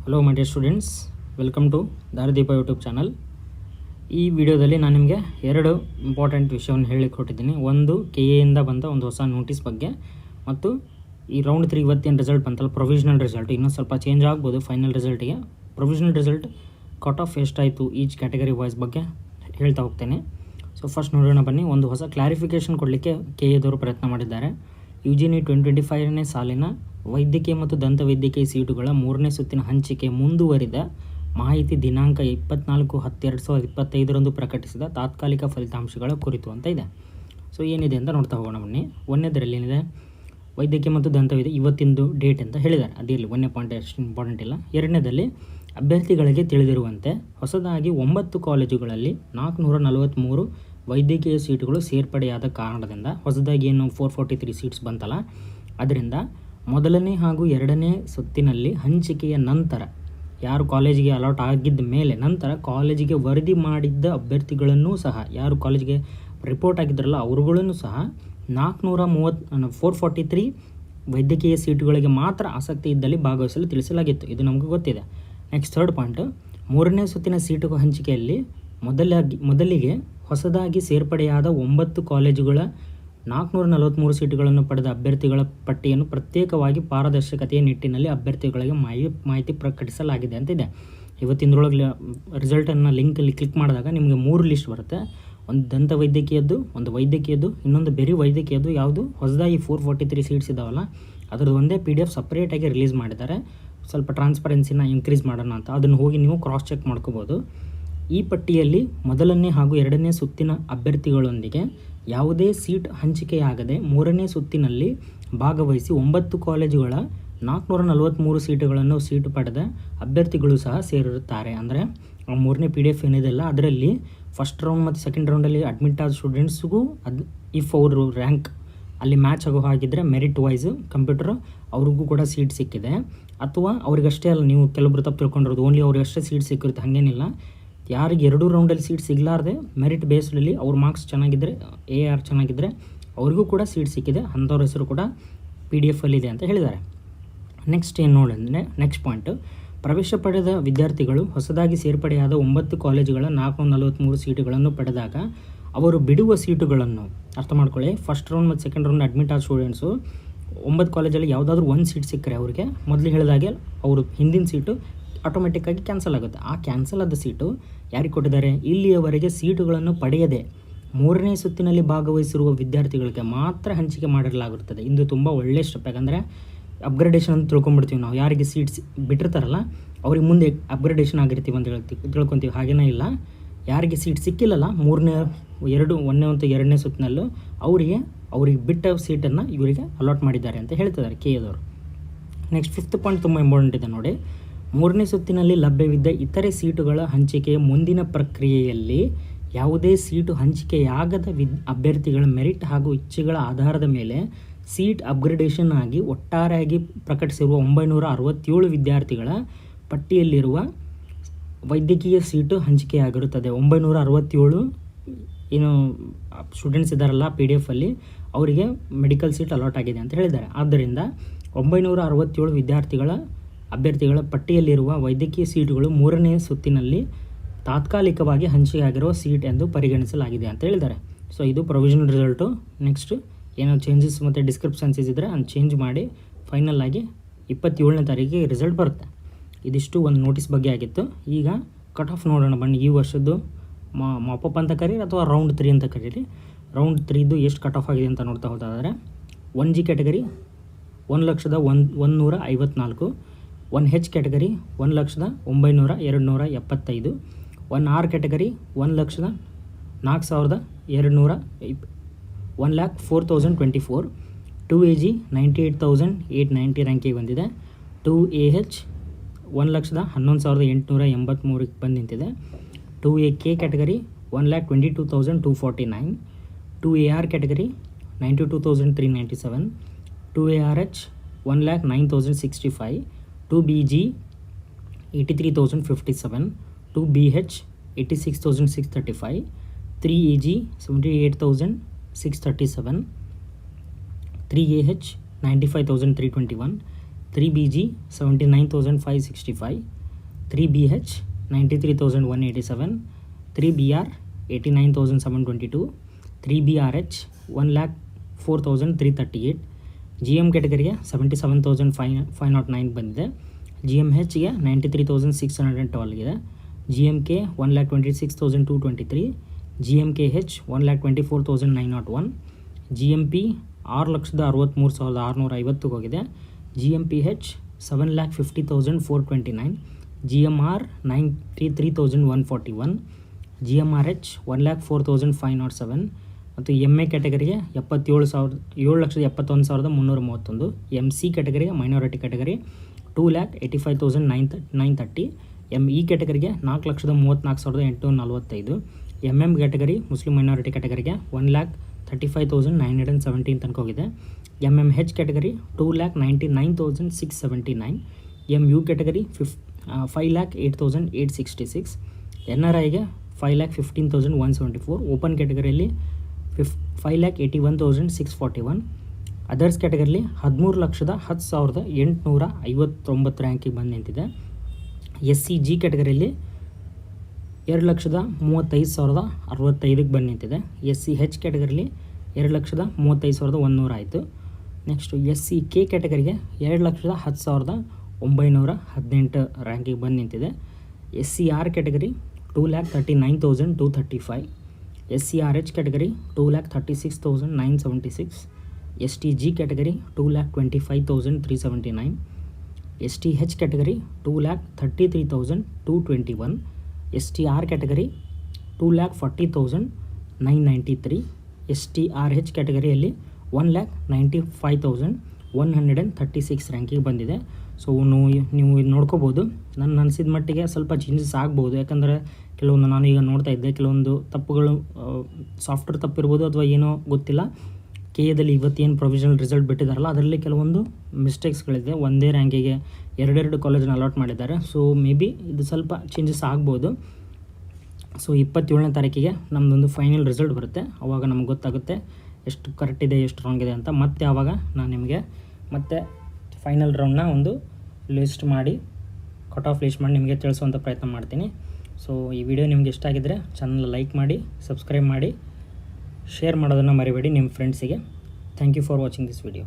Hello my dear students, welcome to Daarideepa YouTube channel. ಈ ವಿಡಿಯೋದಲ್ಲಿ ನಾನು ನಿಮಗೆ ಎರಡು ಇಂಪಾರ್ಟೆಂಟ್ ವಿಷಯವನ್ನು ಹೇಳಲಿಕ್ಕೆ ಹೊರಟಿದ್ದೀನಿ. ಒಂದು KA ಬಂದ ಒಂದು ಹೊಸ ನೋಟಿಸ್ ಬಗ್ಗೆ, ಮತ್ತು ಈ ರೌಂಡ್ 3 ಇವತ್ತೇನು ರಿಸಲ್ಟ್ ಬಂತಲ್ಲ, ಪ್ರೊವಿಷನಲ್ ರಿಸಲ್ಟ್ ಇನ್ನೂ ಸ್ವಲ್ಪ ಚೇಂಜ್ ಆಗ್ಬೋದು ಫೈನಲ್ ರಿಸಲ್ಟಿಗೆ. ಪ್ರೊವಿಷನಲ್ ರಿಸಲ್ಟ್ ಕಟ್ ಆಫ್ ಎಷ್ಟಾಯಿತು ಈಚ್ ಕ್ಯಾಟಗರಿ ವೈಸ್ ಬಗ್ಗೆ ಹೇಳ್ತಾ ಹೋಗ್ತೇನೆ. ಸೊ ಫಸ್ಟ್ ನೋಡೋಣ ಬನ್ನಿ. ಒಂದು ಹೊಸ ಕ್ಲಾರಿಫಿಕೇಷನ್ ಕೊಡಲಿಕ್ಕೆ KAದವರು ಪ್ರಯತ್ನ ಮಾಡಿದ್ದಾರೆ. UGNE 2025ನೇ ಸಾಲಿನ ವೈದ್ಯಕೀಯ ಮತ್ತು ದಂತವೈದ್ಯಕೀಯ ಸೀಟುಗಳ 3ನೇ ಸುತ್ತಿನ ಹಂಚಿಕೆ ಮುಂದುವರಿದ ಮಾಹಿತಿ ದಿನಾಂಕ 24/10/2025 ಪ್ರಕಟಿಸಿದ ತಾತ್ಕಾಲಿಕ ಫಲಿತಾಂಶಗಳ ಕುರಿತು ಅಂತ ಇದೆ. ಸೊ ಏನಿದೆ ಅಂತ ನೋಡ್ತಾ ಹೋಗೋಣ ಬನ್ನಿ. ಒಂದನೇದರಲ್ಲಿ ಏನಿದೆ, ವೈದ್ಯಕೀಯ ಮತ್ತು ದಂತವೈದ್ಯ ಇವತ್ತಿಂದು ಡೇಟ್ ಅಂತ ಹೇಳಿದ್ದಾರೆ. ಅದಿರಲಿ, ಒಂದನೇ ಪಾಯಿಂಟ್ ಅಷ್ಟು ಇಂಪಾರ್ಟೆಂಟ್ ಇಲ್ಲ. ಎರಡನೇದಲ್ಲಿ ಅಭ್ಯರ್ಥಿಗಳಿಗೆ ತಿಳಿದಿರುವಂತೆ ಹೊಸದಾಗಿ 9 ಕಾಲೇಜುಗಳಲ್ಲಿ 443 ವೈದ್ಯಕೀಯ ಸೀಟುಗಳು ಸೇರ್ಪಡೆಯಾದ ಕಾರಣದಿಂದ ಹೊಸದಾಗಿ ಏನು 443 ಸೀಟ್ಸ್ ಬಂತಲ್ಲ, ಅದರಿಂದ ಮೊದಲನೇ ಹಾಗೂ ಎರಡನೇ ಸುತ್ತಿನಲ್ಲಿ ಹಂಚಿಕೆಯ ನಂತರ ಯಾರು ಕಾಲೇಜಿಗೆ ಅಲಾಟ್ ಆಗಿದ್ದ ಮೇಲೆ ನಂತರ ಕಾಲೇಜಿಗೆ ವರದಿ ಮಾಡಿದ್ದ ಅಭ್ಯರ್ಥಿಗಳನ್ನೂ ಸಹ, ಯಾರು ಕಾಲೇಜಿಗೆ ರಿಪೋರ್ಟ್ ಆಗಿದ್ರಲ್ಲ ಅವರುಗಳನ್ನು ಸಹ 443 ವೈದ್ಯಕೀಯ ಸೀಟುಗಳಿಗೆ ಮಾತ್ರ ಆಸಕ್ತಿ ಇದ್ದಲ್ಲಿ ಭಾಗವಹಿಸಲು ತಿಳಿಸಲಾಗಿತ್ತು. ಇದು ನಮಗೆ ಗೊತ್ತಿದೆ. ನೆಕ್ಸ್ಟ್ ಥರ್ಡ್ ಪಾಯಿಂಟ್, 3ನೇ ಸುತ್ತಿನ ಸೀಟು ಹಂಚಿಕೆಯಲ್ಲಿ ಮೊದಲಿಗೆ ಹೊಸದಾಗಿ ಸೇರ್ಪಡೆಯಾದ 9 ಕಾಲೇಜುಗಳ 443 ಸೀಟುಗಳನ್ನು ಪಡೆದ ಅಭ್ಯರ್ಥಿಗಳ ಪಟ್ಟಿಯನ್ನು ಪ್ರತ್ಯೇಕವಾಗಿ ಪಾರದರ್ಶಕತೆಯ ನಿಟ್ಟಿನಲ್ಲಿ ಅಭ್ಯರ್ಥಿಗಳಿಗೆ ಮಾಹಿತಿ ಪ್ರಕಟಿಸಲಾಗಿದೆ ಅಂತಿದೆ. ಇವತ್ತಿನೊಳಗೆ ರಿಸಲ್ಟನ್ನು ಲಿಂಕಲ್ಲಿ ಕ್ಲಿಕ್ ಮಾಡಿದಾಗ ನಿಮಗೆ 3 ಲಿಸ್ಟ್ ಬರುತ್ತೆ. ಒಂದು ದಂತವೈದ್ಯಕೀಯದ್ದು, ಒಂದು ವೈದ್ಯಕೀಯದ್ದು, ಇನ್ನೊಂದು ಬೇರೆ ವೈದ್ಯಕೀಯದ್ದು. ಯಾವುದು ಹೊಸದಾಗಿ 443 ಸೀಟ್ಸ್ ಇದ್ದಾವಲ್ಲ ಅದರದ್ದು ಒಂದೇ PDF ಸಪ್ರೇಟಾಗಿ ರಿಲೀಸ್ ಮಾಡಿದ್ದಾರೆ. ಸ್ವಲ್ಪ ಟ್ರಾನ್ಸ್ಪರೆನ್ಸಿನ ಇನ್ಕ್ರೀಸ್ ಮಾಡೋಣ ಅಂತ, ಅದನ್ನು ಹೋಗಿ ನೀವು ಕ್ರಾಸ್ ಚೆಕ್ ಮಾಡ್ಕೋಬೋದು. ಈ ಪಟ್ಟಿಯಲ್ಲಿ ಮೊದಲನೇ ಹಾಗೂ ಎರಡನೇ ಸುತ್ತಿನ ಅಭ್ಯರ್ಥಿಗಳೊಂದಿಗೆ ಯಾವುದೇ ಸೀಟ್ ಹಂಚಿಕೆಯಾಗದೆ 3ನೇ ಸುತ್ತಿನಲ್ಲಿ ಭಾಗವಹಿಸಿ 9 ಕಾಲೇಜುಗಳ 443 ಸೀಟು ಪಡೆದ ಅಭ್ಯರ್ಥಿಗಳು ಸಹ ಸೇರಿರುತ್ತಾರೆ. ಅಂದರೆ 3ನೇ PDF ಏನಿದೆಲ್ಲ ಅದರಲ್ಲಿ ಫಸ್ಟ್ ರೌಂಡ್ ಮತ್ತು ಸೆಕೆಂಡ್ ರೌಂಡಲ್ಲಿ ಅಡ್ಮಿಟ್ ಆದ ಸ್ಟೂಡೆಂಟ್ಸ್ಗೂ ಇಫ್ ಅವರು ರ್ಯಾಂಕ್ ಅಲ್ಲಿ ಮ್ಯಾಚ್ ಆಗೋ ಹಾಗಿದ್ದರೆ ಮೆರಿಟ್ ವೈಸ್ ಕಂಪ್ಯೂಟರ್ ಅವ್ರಿಗೂ ಕೂಡ ಸೀಟ್ ಸಿಕ್ಕಿದೆ. ಅಥವಾ ಅವ್ರಿಗಷ್ಟೇ ಅಲ್ಲ, ನೀವು ಕೆಲವೊಬ್ರು ತಪ್ಪು ತಿಳ್ಕೊಂಡಿರೋದು ಓನ್ಲಿ ಅವ್ರಿಗಷ್ಟೇ ಸೀಟ್ ಸಿಕ್ಕಿರುತ್ತೆ, ಹಾಗೇನಿಲ್ಲ. ಯಾರಿಗೆ 2 ರೌಂಡಲ್ಲಿ ಸೀಟ್ ಸಿಗಲಾರ್ದೆ ಮೆರಿಟ್ ಬೇಸ್ಡಲ್ಲಿ ಅವ್ರ ಮಾರ್ಕ್ಸ್ ಚೆನ್ನಾಗಿದ್ದರೆ, AR ಚೆನ್ನಾಗಿದ್ದರೆ ಅವ್ರಿಗೂ ಕೂಡ ಸೀಟ್ ಸಿಕ್ಕಿದೆ. ಅಂಥವ್ರ ಹೆಸರು ಕೂಡ PDFಲ್ಲಿದೆ ಅಂತ ಹೇಳಿದ್ದಾರೆ. ನೆಕ್ಸ್ಟ್ ಏನು ನೋಡಿದ್ರೆ, ನೆಕ್ಸ್ಟ್ ಪಾಯಿಂಟು, ಪ್ರವೇಶ ಪಡೆದ ವಿದ್ಯಾರ್ಥಿಗಳು ಹೊಸದಾಗಿ ಸೇರ್ಪಡೆಯಾದ 9 ಕಾಲೇಜುಗಳ 443 ಸೀಟುಗಳನ್ನು ಪಡೆದಾಗ ಅವರು ಬಿಡುವ ಸೀಟುಗಳನ್ನು ಅರ್ಥ ಮಾಡ್ಕೊಳ್ಳಿ. ಫಸ್ಟ್ ರೌಂಡ್ ಮತ್ತು ಸೆಕೆಂಡ್ ರೌಂಡ್ ಅಡ್ಮಿಟ್ ಆದ ಸ್ಟೂಡೆಂಟ್ಸು 9 ಕಾಲೇಜಲ್ಲಿ ಯಾವುದಾದ್ರೂ ಒಂದು ಸೀಟ್ ಸಿಕ್ಕರೆ ಅವರಿಗೆ ಮೊದಲು ಹೇಳಿದಾಗೆ ಅವರು ಹಿಂದಿನ ಸೀಟು ಆಟೋಮೆಟಿಕ್ಕಾಗಿ ಕ್ಯಾನ್ಸಲ್ ಆಗುತ್ತೆ. ಆ ಕ್ಯಾನ್ಸಲ್ ಆದ ಸೀಟು ಯಾರಿಗೆ ಕೊಟ್ಟಿದ್ದಾರೆ, ಇಲ್ಲಿಯವರೆಗೆ ಸೀಟುಗಳನ್ನು ಪಡೆಯದೆ 3ನೇ ಸುತ್ತಿನಲ್ಲಿ ಭಾಗವಹಿಸಿರುವ ವಿದ್ಯಾರ್ಥಿಗಳಿಗೆ ಮಾತ್ರ ಹಂಚಿಕೆ ಮಾಡಿರಲಾಗಿರುತ್ತದೆ. ಇದು ತುಂಬ ಒಳ್ಳೆಯ ಸ್ಟೆಪ್. ಯಾಕಂದರೆ ಅಪ್ಗ್ರೇಡೇಷನ್ ಅಂತ ತಿಳ್ಕೊಂಡ್ಬಿಡ್ತೀವಿ ನಾವು. ಯಾರಿಗೆ ಸೀಟ್ಸ್ ಬಿಟ್ಟಿರ್ತಾರಲ್ಲ ಅವ್ರಿಗೆ ಮುಂದೆ ಅಪ್ಗ್ರೇಡೇಷನ್ ಆಗಿರ್ತೀವಿ ಅಂತ ತಿಳ್ಕೊತೀವಿ. ಹಾಗೇನೇ ಇಲ್ಲ, ಯಾರಿಗೆ ಸೀಟ್ ಸಿಕ್ಕಿಲ್ಲಲ್ಲ 1ನೇ ಮತ್ತು 2ನೇ ಸುತ್ತಿನಲ್ಲೂ ಅವ್ರಿಗೆ ಬಿಟ್ಟ ಸೀಟನ್ನು ಇವರಿಗೆ ಅಲಾಟ್ ಮಾಡಿದ್ದಾರೆ ಅಂತ ಹೇಳ್ತಿದ್ದಾರೆ KAದವರು. ನೆಕ್ಸ್ಟ್ 5th ಪಾಯಿಂಟ್ ತುಂಬ ಇಂಪಾರ್ಟೆಂಟ್ ಇದೆ ನೋಡಿ. 3ನೇ ಸುತ್ತಿನಲ್ಲಿ ಲಭ್ಯವಿದ್ದ ಇತರೆ ಸೀಟುಗಳ ಹಂಚಿಕೆಯ ಮುಂದಿನ ಪ್ರಕ್ರಿಯೆಯಲ್ಲಿ ಯಾವುದೇ ಸೀಟು ಹಂಚಿಕೆಯಾಗದ ಅಭ್ಯರ್ಥಿಗಳ ಮೆರಿಟ್ ಹಾಗೂ ಇಚ್ಛೆಗಳ ಆಧಾರದ ಮೇಲೆ ಸೀಟ್ ಅಪ್ಗ್ರೇಡೇಷನ್ ಆಗಿ ಒಟ್ಟಾರೆಯಾಗಿ ಪ್ರಕಟಿಸಿರುವ 967 ವಿದ್ಯಾರ್ಥಿಗಳ ಪಟ್ಟಿಯಲ್ಲಿರುವ ವೈದ್ಯಕೀಯ ಸೀಟು ಹಂಚಿಕೆಯಾಗಿರುತ್ತದೆ. 967 ಏನು ಸ್ಟೂಡೆಂಟ್ಸ್ ಇದ್ದಾರಲ್ಲ PDFಲ್ಲಿ ಅವರಿಗೆ ಮೆಡಿಕಲ್ ಸೀಟ್ ಅಲಾಟ್ ಆಗಿದೆ ಅಂತ ಹೇಳಿದ್ದಾರೆ. ಆದ್ದರಿಂದ 967 ಅಭ್ಯರ್ಥಿಗಳ ಪಟ್ಟಿಯಲ್ಲಿರುವ ವೈದ್ಯಕೀಯ ಸೀಟುಗಳು 3ನೇ ಸುತ್ತಿನಲ್ಲಿ ತಾತ್ಕಾಲಿಕವಾಗಿ ಹಂಚಿಕೆಯಾಗಿರುವ ಸೀಟ್ ಎಂದು ಪರಿಗಣಿಸಲಾಗಿದೆ ಅಂತ ಹೇಳಿದ್ದಾರೆ. ಸೊ ಇದು ಪ್ರೊವಿಷನಲ್ ರಿಸಲ್ಟು. ನೆಕ್ಸ್ಟ್ ಏನೋ ಚೇಂಜಸ್ ಮತ್ತು ಡಿಸ್ಕ್ರಿಪ್ಷನ್ಸ್ ಇದ್ದರೆ ಅದನ್ನು ಚೇಂಜ್ ಮಾಡಿ ಫೈನಲ್ ಆಗಿ 27ನೇ ತಾರೀಕಿಗೆ ರಿಸಲ್ಟ್ ಬರುತ್ತೆ. ಇದಿಷ್ಟು ಒಂದು ನೋಟಿಸ್ ಬಗ್ಗೆ ಆಗಿತ್ತು. ಈಗ ಕಟ್ ಆಫ್ ನೋಡೋಣ ಬನ್ನಿ. ಈ ವರ್ಷದ್ದು ಮಾಪಪ್ ಅಂತ ಕರೀರಿ ಅಥವಾ ರೌಂಡ್ 3 ಅಂತ ಕರೀರಿ. ರೌಂಡ್ 3ದು ಎಷ್ಟು ಕಟ್ ಆಫ್ ಆಗಿದೆ ಅಂತ ನೋಡ್ತಾ ಹೋದಾದರೆ 1G category 1,01,154, 1H category 1,09,275, 1R category 1,04,200, 1,04,024, 2AG 98,890 ರ್ಯಾಂಕಿಗೆ ಬಂದಿದೆ. 2AH 1,11,883 ಬಂದು ನಿಂತಿದೆ. 2AK category 1,22,249, 2AR category 92,397, 2ARH 1,09,065, 2BG 83,057, 2BH 86,635, 3AG 78,637, 3AH 95,321, 3BG 79,565, 3BH 93,187, 3BR 89,722, 3BRH 1,04,338, GM ಕ್ಯಾಟಗರಿಗೆ 77,509 ಬಂದಿದೆ, GMHಗೆ 93,612 ಇದೆ, GMK 1,26,223, GMKH 1,24,901, GMP 6,63,650 ಹೋಗಿದೆ, GMPH 7,50,429, GMR 93,141, GMRH 1,04,507 ಮತ್ತು MA ಕ್ಯಾಟಗರಿಗೆ 7,71,331, MC ಕ್ಯಾಟಗರಿಗೆ ಮೈನಾರಿಟಿ ಕ್ಯಾಟಗರಿ 2,85,930, ME ಕ್ಯಾಟಗರಿಗೆ 4,34,845, MM ಕ್ಯಾಟಗರಿ ಮುಸ್ಲಿಂ ಮೈನಾರಿಟಿ ಕ್ಯಾಟಗರಿಗೆ 1,35,917 ತನಕ ಹೋಗಿದೆ, MMH ಕ್ಯಾಟಗರಿ 2,99,679, MU ಕ್ಯಾಟಗರಿ 5,08,866, NRIಗೆ 5,15,174, ಓಪನ್ ಕ್ಯಾಟಗರಿಯಲ್ಲಿ 5,81,641, ಅದರ್ಸ್ ಕ್ಯಾಟಗರಿಲಿ 13,10,859 ರ್ಯಾಂಕಿಗೆ ಬಂದು ನಿಂತಿದೆ. SCG ಕ್ಯಾಟಗರಿಯಲ್ಲಿ 2,35,065 ಬಂದು ನಿಂತಿದೆ. SCH ಕ್ಯಾಟಗರಿಲಿ 2,35,100 ಆಯಿತು. ನೆಕ್ಸ್ಟು SCK ಕ್ಯಾಟಗರಿಗೆ 2,10,918 ರ್ಯಾಂಕಿಗೆ ಬಂದು ನಿಂತಿದೆ. SCR category 2,39,235, SCRH category 2,36,976, STG category 2,25,379, STH category 2,33,221, STR category 2,40,993, STRH ಕ್ಯಾಟಗರಿಯಲ್ಲಿ 1,95,136 ರ್ಯಾಂಕಿಗೆ ಬಂದಿದೆ. ಸೊ ನೀವು ಇದು ನೋಡ್ಕೋಬೋದು. ನನ್ನ ಅನಿಸಿದ ಮಟ್ಟಿಗೆ ಸ್ವಲ್ಪ ಚೇಂಜಸ್ ಆಗ್ಬೋದು, ಯಾಕಂದರೆ ಕೆಲವೊಂದು ನಾನು ಈಗ ನೋಡ್ತಾ ಇದ್ದೆ, ಕೆಲವೊಂದು ತಪ್ಪುಗಳು ಸಾಫ್ಟ್ವೇರ್ ತಪ್ಪಿರ್ಬೋದು ಅಥವಾ ಏನೋ ಗೊತ್ತಿಲ್ಲ. KAದಲ್ಲಿ ಇವತ್ತೇನು ಪ್ರೊವಿಷನಲ್ ರಿಸಲ್ಟ್ ಬಿಟ್ಟಿದ್ದಾರಲ್ಲ, ಅದರಲ್ಲಿ ಕೆಲವೊಂದು ಮಿಸ್ಟೇಕ್ಸ್ಗಳಿದೆ. ಒಂದೇ ರ್ಯಾಂಕಿಗೆ ಎರಡೆರಡು ಕಾಲೇಜನ್ನ ಅಲಾಟ್ ಮಾಡಿದ್ದಾರೆ. ಸೊ ಮೇ ಬಿ ಇದು ಸ್ವಲ್ಪ ಚೇಂಜಸ್ ಆಗ್ಬೋದು. ಸೊ 27ನೇ ತಾರೀಕಿಗೆ ನಮ್ಮದೊಂದು ಫೈನಲ್ ರಿಸಲ್ಟ್ ಬರುತ್ತೆ. ಆವಾಗ ನಮ್ಗೆ ಗೊತ್ತಾಗುತ್ತೆ ಎಷ್ಟು ಕರೆಕ್ಟ್ ಇದೆ, ಎಷ್ಟು ರಾಂಗ್ ಇದೆ ಅಂತ. ಮತ್ತೆ ಆವಾಗ ನಾನು ನಿಮಗೆ ಮತ್ತೆ ಫೈನಲ್ ರೌಂಡ್ನ ಒಂದು ಲಿಸ್ಟ್ ಮಾಡಿ ಕಟ್ ಆಫ್ ಲಿಸ್ಟ್ ಮಾಡಿ ನಿಮಗೆ ತಿಳಿಸುವಂಥ ಪ್ರಯತ್ನ ಮಾಡ್ತೀನಿ. ಸೊ ಈ ವಿಡಿಯೋ ನಿಮ್ಗೆ ಇಷ್ಟ ಆಗಿದ್ದರೆ ಚಾನಲ್ ಲೈಕ್ ಮಾಡಿ, ಸಬ್ಸ್ಕ್ರೈಬ್ ಮಾಡಿ, ಶೇರ್ ಮಾಡೋದನ್ನು ಮರಿಬೇಡಿ ನಿಮ್ಮ ಫ್ರೆಂಡ್ಸಿಗೆ. Thank you for watching this video.